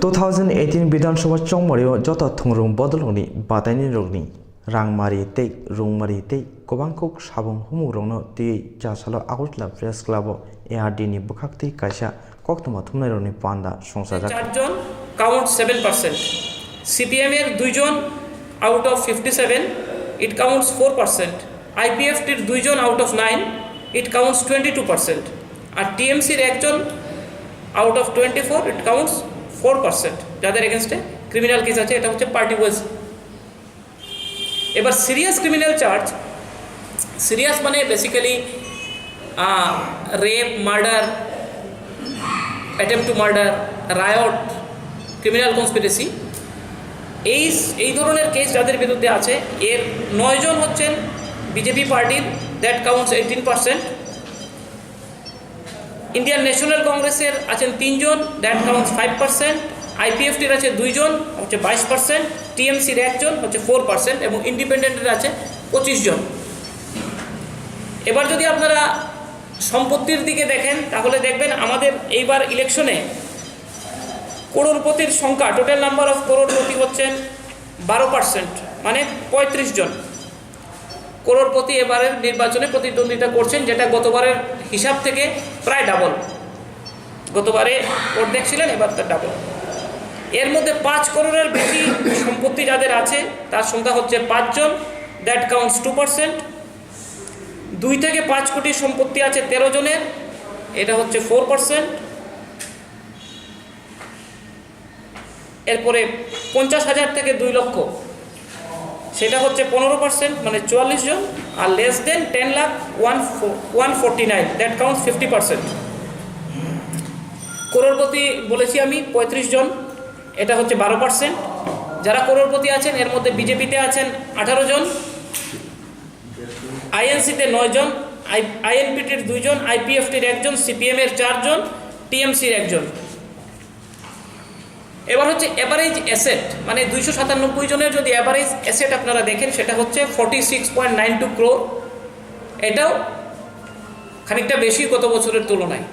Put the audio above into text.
2018 বিধানসভা চংমরিও যত থংরং বদলনি বাতাयनि রগনি রাংমারি তেই রংমারি তেই গোबांखौग সাবং हुमुरंनो दै जासालो आगरतला प्रेस क्लाबो एआरडी नि बखाक्ति कायसा कक्तमा थुमनायरनि पान्दा संसाजाक চারজন কাউন্ট 7%, সিপিএম এর দুইজন out of 57 it counts 4%, IPF টির দুইজন আউট অফ 9 ইট কাউন্টস 22%, আর টিএমসির একজন আউট অফ 24 ইট কাউন্টস 4%, যাদের এগেনস্টে ক্রিমিনাল কেস আছে। এটা হচ্ছে পার্টি ওয়াইজ। এবার সিরিয়াস ক্রিমিনাল চার্জ, সিরিয়াস মানে basically rape, murder, attempt to murder, riot, criminal conspiracy, এই ধরনের কেস যাদের বিরুদ্ধে আছে এর 9 জন হচ্ছেন বিজেপি পার্টির, দ্যাট কাউন্টস 18%। ইন্ডিয়ান ন্যাশনাল কংগ্রেসের আছেন 3 জন, দ্যাট কাউন্টস 5%, আইপিএফটির আছে 2 জন হচ্ছে 22%, টিএমসির 1 জন হচ্ছে 4% এবং ইন্ডিপেন্ডেন্টের আছে 25 জন। এবার যদি আপনারা সম্পত্তির দিকে দেখেন তাহলে দেখবেন আমাদের এইবার ইলেকশনে করোড়পতির সংখ্যা, টোটাল নাম্বার অফ করোড়পতি হচ্ছেন 12%, মানে 35 জন করোড়পতি এবারের নির্বাচনে প্রতিদ্বন্দ্বিতা করছেন, যেটা গতবারের হিসাব থেকে প্রায় ডাবল। গতবারে অর্ধেক ছিলেন, এবার তার ডাবল। এর মধ্যে 5 করোড়ের বেশি সম্পত্তি যাদের আছে তার সংখ্যা হচ্ছে 5 জন, দ্যাট কাউন্টস 2%। 2 থেকে 5 কোটি সম্পত্তি আছে 13 জনের, এটা হচ্ছে 4%। এরপরে 50,000 থেকে 2 লক্ষ, সেটা হচ্ছে 15%, মানে 44 জন। আর less than 10 lakh 149, that counts 50%। করোড়পতি বলেছি আমি 35 জন, এটা হচ্ছে 12%। যারা করোড়পতি আছেন এর মধ্যে বিজেপিতে আছেন 18 জন, আইএনসিতে 9 জন, আইএনপিটির 2 জন, আইপিএফটির 1 জন, সিপিএমের 4 জন, টিএমসির 1 জন। এবার হচ্ছে অ্যাভারেজ অ্যাসেট, মানে 297 জনের যদি অ্যাভারেজ অ্যাসেট আপনারা দেখেন সেটা হচ্ছে 46.92 ক্রোর। এটাও খানিকটা বেশি গত বছরের তুলনায়।